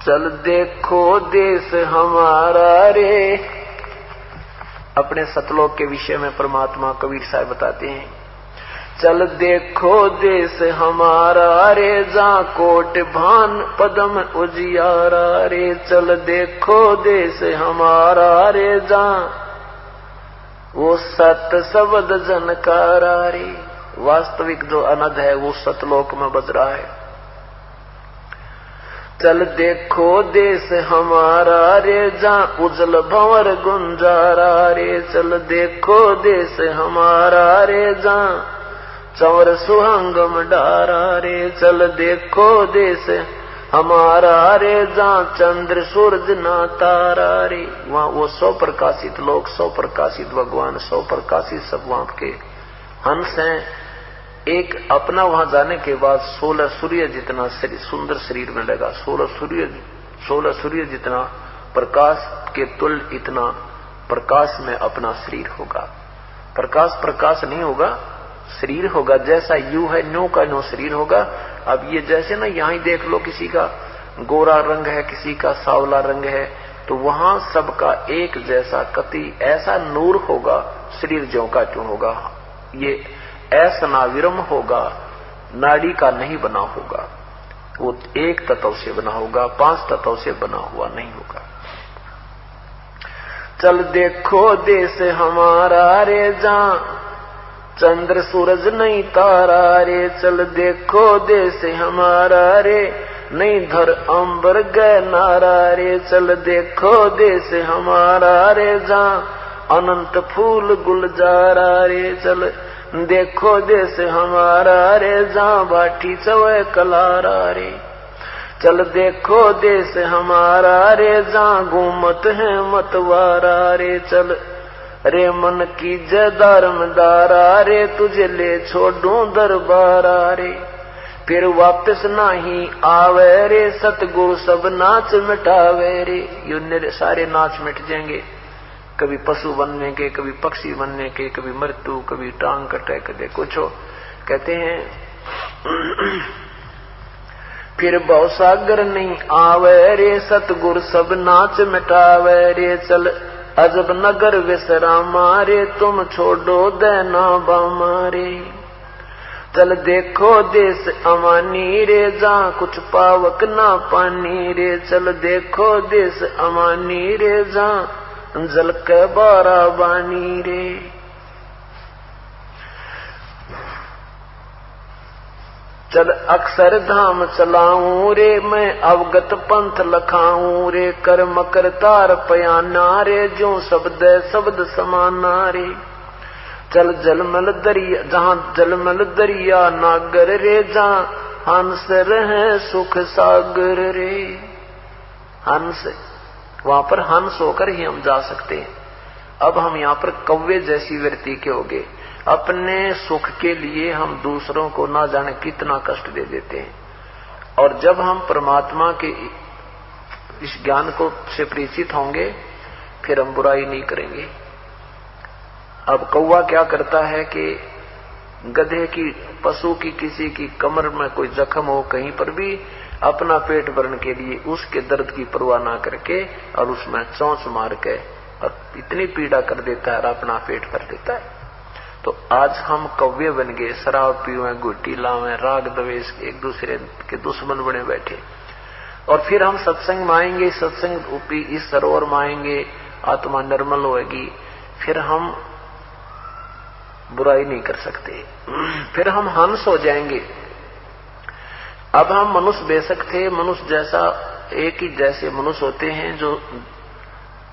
चल देखो देश हमारा रे। अपने सतलोक के विषय में परमात्मा कबीर साहब बताते हैं, चल देखो देश हमारा रे, जा कोट भान पदम उजियारा रे। चल देखो देश हमारा रे, जा वो सत शब्द जनकारा रे। वास्तविक जो अनद है वो सतलोक में बज रहा है। चल देखो देश हमारा रे, जा उजल भंवर गुंजारा रे। चल देखो देश हमारा रे, जा चंवर सुहंगम डारा रे। चल देखो देश हमारा रे, जा चंद्र सूरज ना तारा रे। वहां वो 100 प्रकाशित लोग, 100 प्रकाशित भगवान, 100 प्रकाशित सब वहां के हंस हैं। एक अपना वहां जाने के बाद 16 सूर्य जितना सुंदर शरीर में लगा। 16 सूर्य जितना प्रकाश के तुल्य इतना प्रकाश में अपना शरीर होगा। प्रकाश नहीं होगा, शरीर होगा। जैसा यू है न्यू का न्यू शरीर होगा। अब ये जैसे ना यहाँ ही देख लो, किसी का गोरा रंग है, किसी का सांवला रंग है, तो वहां सबका एक जैसा कति ऐसा नूर होगा। शरीर ज्यों का त्यों होगा। ये ऐसा नाविरम होगा, नाड़ी का नहीं बना होगा। वो एक तत्व से बना होगा, 5 तत्व से बना हुआ नहीं होगा। चल देखो देश हमारा रे, जा चंद्र सूरज नहीं तारा रे। चल देखो देश हमारा रे, नहीं धर अंबर गए नारा रे। चल देखो देश हमारा रे, जा अनंत फूल गुलजारा रे। चल देखो देश हमारा रे, जा भाटी चवे कलारा रे। चल देखो देश हमारा रे, जा घूमत है मतवारा रे। चल रे मन की जदारमदारा रे, तुझे ले छोड़ूं दरबारा रे। फिर वापस नहीं आवे रे, सतगुरु सब नाच मिटावे रे। ये सारे नाच मिट जाएंगे, कभी पशु बनने के, कभी पक्षी बनने के, कभी मृत्यु, कभी टांग कटे, कभी कुछ हो। कहते हैं फिर भवसागर नहीं आवे रे, सतगुरु सब नाच मिटावे रे। चल अजब नगर विश्रामा रे, तुम छोड़ो देना बामा रे। चल देखो देश अमानी रे, जा कुछ पावक ना पानी रे। चल देखो देश अमानी रे, जा जल के बारा बानी रे। चल अक्षर धाम चलाऊं रे, मैं अवगत पंथ लखाऊं रे। कर मकर तार पयाना रे, जो शब्द समाना रे। चल जलमल दरिया, जहां जलमल दरिया नागर रे, जहां हंस रहे सुख सागर रे। हंस, वहां पर हंस होकर ही हम जा सकते हैं। अब हम यहाँ पर कौवे जैसी वृत्ति के हो गए। अपने सुख के लिए हम दूसरों को ना जाने कितना कष्ट दे देते हैं। और जब हम परमात्मा के इस ज्ञान को से परिचित होंगे, फिर हम बुराई नहीं करेंगे। अब कौवा क्या करता है कि गधे की, पशु की, किसी की कमर में कोई जख्म हो कहीं पर भी, अपना पेट भरने के लिए उसके दर्द की परवाह ना करके और उसमें चोंच मार के और इतनी पीड़ा कर देता है और अपना पेट भर देता है। तो आज हम कौवे बन गए, शराब पीवे, गुट्टी लावे, राग द्वेष, एक दूसरे के दुश्मन बने बैठे। और फिर हम सत्संग में आएंगे, सत्संग रूपी इस सरोवर में आएंगे, आत्मा निर्मल होगी, फिर हम बुराई नहीं कर सकते, फिर हम हंस हो जाएंगे। अब हम मनुष्य बेशक थे, मनुष्य जैसा एक ही जैसे मनुष्य होते हैं। जो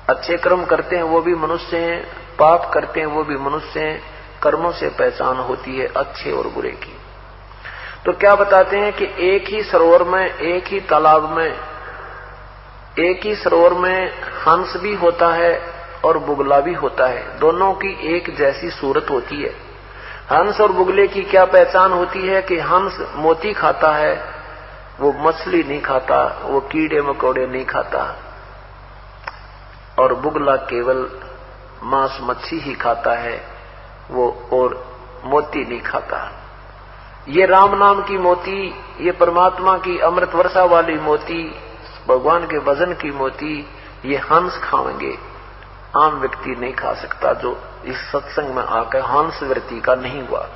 अच्छे कर्म करते हैं वो भी मनुष्य हैं, पाप करते हैं वो भी मनुष्य हैं। कर्मों से पहचान होती है अच्छे और बुरे की। तो क्या बताते हैं कि एक ही सरोवर में, एक ही तालाब में, एक ही सरोवर में हंस भी होता है और बुगला भी होता है। दोनों की एक जैसी सूरत होती है। हंस और बुगले की क्या पहचान होती है कि हंस मोती खाता है, वो मछली नहीं खाता, वो कीड़े मकोड़े नहीं खाता, और बुगला केवल मांस मच्छी ही खाता है, वो और मोती नहीं खाता। ये राम नाम की मोती, ये परमात्मा की अमृत वर्षा वाली मोती भगवान के भजन की मोती ये हंस खाएंगे, आम व्यक्ति नहीं खा सकता जो इस सत्संग में आकर हंस वृत्ति का नहीं हुआ।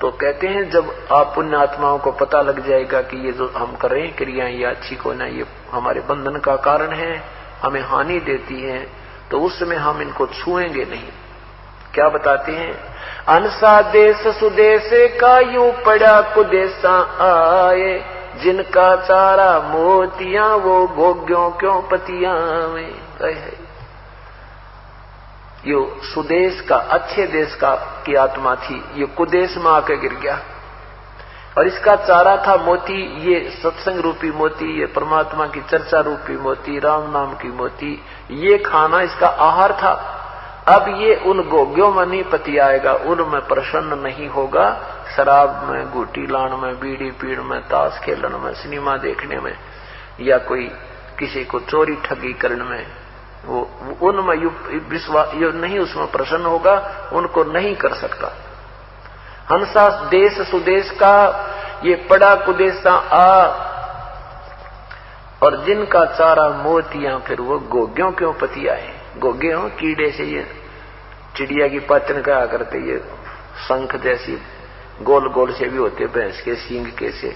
तो कहते हैं जब आप पुण्य आत्माओं को पता लग जाएगा कि ये जो हम कर रहे हैं क्रियाएं ये अच्छी को ना, ये हमारे बंधन का कारण है, हमें हानि देती है, तो उस समय हम इनको छुएंगे नहीं। क्या बताते हैं, अनसा देश सुदेश का यूं पड़ा कुदेशा आए, जिनका चारा मोतियां वो भोग्यों क्यों पतियां में। यो सुदेश का, अच्छे देश का की आत्मा थी, ये कुदेश में आके गिर गया और इसका चारा था मोती, ये सत्संग रूपी मोती, ये परमात्मा की चर्चा रूपी मोती, राम नाम की मोती, ये खाना इसका आहार था। अब ये उन भोग्यों में नहीं पति आएगा, उनमें प्रसन्न नहीं होगा, शराब में, गुटी लान में, बीड़ी पीड़ में, ताश खेलन में, सिनेमा देखने में, या कोई किसी को चोरी ठगी करने में, वो उनमें विश्वास नहीं, उसमें प्रसन्न होगा, उनको नहीं कर सकता। हंसा देश सुदेश का ये पड़ा कुदेशा आ, और जिनका चारा मोतियां फिर वो गोग्यों क्यों पति आए। गोगे हो कीड़े से, ये चिड़िया की पाचन कहा करते, ये शंख जैसी गोल गोल से भी होते, भैंस के सींग के से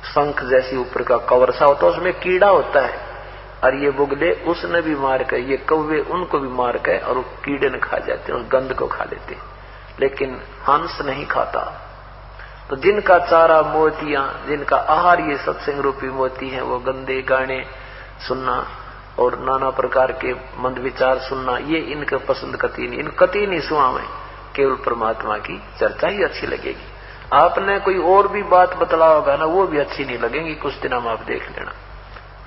शंख जैसी ऊपर का कवर सा होता है, उसमें कीड़ा होता है, और ये बुगले उसने भी मार कर, ये कौवे उनको भी मार कर और कीड़े ने खा जाते हैं, उस गंध को खा लेते, लेकिन हंस नहीं खाता। तो जिनका चारा मोतियां, जिनका आहार ये सत्संग रूपी मोती है, वो गंदे गाने सुनना और नाना प्रकार के मंद विचार सुनना, ये इनके पसंद कती नहीं, इन कती नहीं सुना में, केवल परमात्मा की चर्चा ही अच्छी लगेगी। आपने कोई और भी बात बतला होगा ना, वो भी अच्छी नहीं लगेगी, कुछ दिन हम आप देख लेना।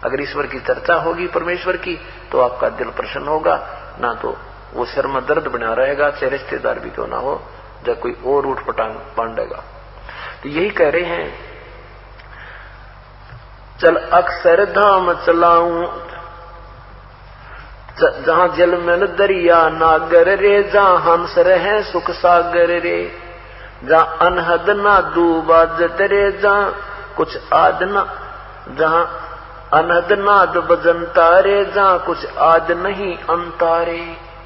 अगर ईश्वर की चर्चा होगी परमेश्वर की, तो आपका दिल प्रसन्न होगा, ना तो वो सिर में दर्द बना रहेगा, चाहे रिश्तेदार भी क्यों ना हो, जब कोई और उठ पटांग पांडेगा। तो यही कह रहे हैं, चल अक्षर धाम चलाऊं, जहां जल में दरिया नागर रे, जहां हंस रहे सुख सागर रे, जहां अनहद ना डूबा जत रे, जहां कुछ आद ना, जहां अनहद नाद बजनता रे, जहां कुछ आद नहीं अंतारे,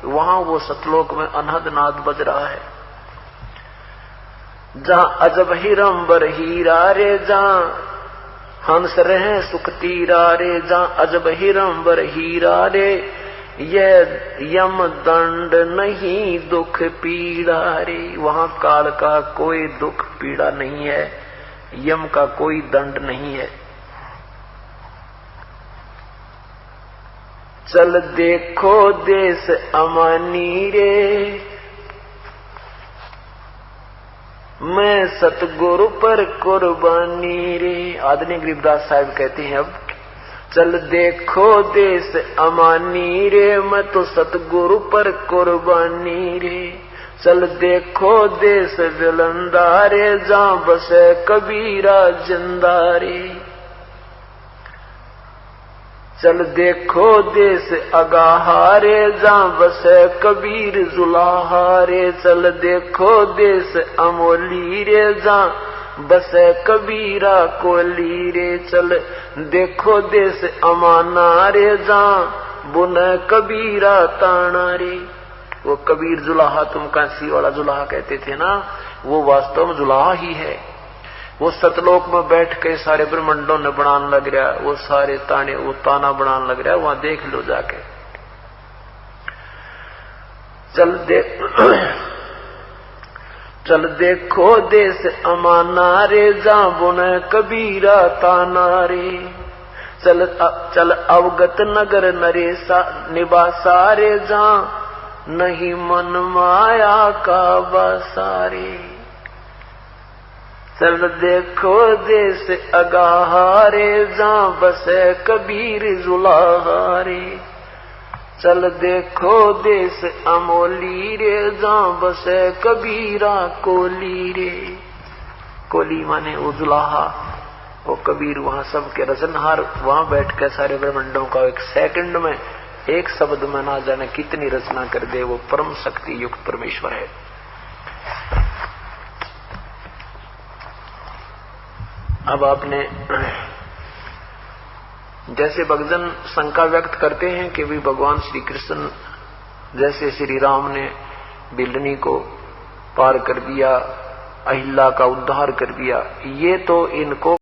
वहां वो सतलोक में अनहद नाद बज रहा है। जहां अजब हिरंबर हीरा रे, जहां हंस रहे सुख तीरा रे, जहां अजब हिरंबर हीरा रे, यह यम दंड नहीं दुख पीड़ा रे, वहां काल का कोई दुख पीड़ा नहीं है, यम का कोई दंड नहीं है। चल देखो देश अमानी रे, मैं सतगुरु पर कुर्बानी रे। आदरणीय गरीबदास साहब कहते हैं, अब चल देखो देश अमानी रे, मैं तो सतगुरु पर कुर्बानी रे। चल देखो देश विलंदा रे, जहां बसे कबीरा जिंदा रे। चल देखो देश अगाहारे, जहां बसे कबीर जुलाहारे। चल देखो देश अमोली रे, जहां बसे कबीरा कोली रे। चल देखो देश अमाना रे, जहां बुने कबीरा ताना रे। वो कबीर जुलाहा, तुम काशी वाला जुलाहा कहते थे ना, वो वास्तव में जुलाहा ही है। वो सतलोक में बैठ के सारे ब्रह्मंडों ने बनाने लग रहा, वो सारे ताने, वो ताना बनाने लग रहा, वहां देख लो जाके। चल देखो देश अमाना रे, जहां बुने कबीरा ताना रे। चल अवगत नगर नरेसा निवासा रे, जहां नहीं मन माया का बसारे। चल देखो देश अगाहारे, जहां बसे कबीर जुलाहारे। चल देखो देश अमोली रे, जहां बसे कबीरा कोली रे। कोली माने उजुलाहा, वो कबीर वहां सबके रचनहार, वहां बैठ के सारे ब्रह्मंडों का एक सेकंड में, एक शब्द में ना जाने कितनी रचना कर दे, वो परम शक्ति युक्त परमेश्वर है। अब आपने जैसे भक्तजन शंका व्यक्त करते हैं कि भी भगवान श्री कृष्ण जैसे श्री राम ने बिल्डनी को पार कर दिया, अहिल्या का उद्धार कर दिया, ये तो इनको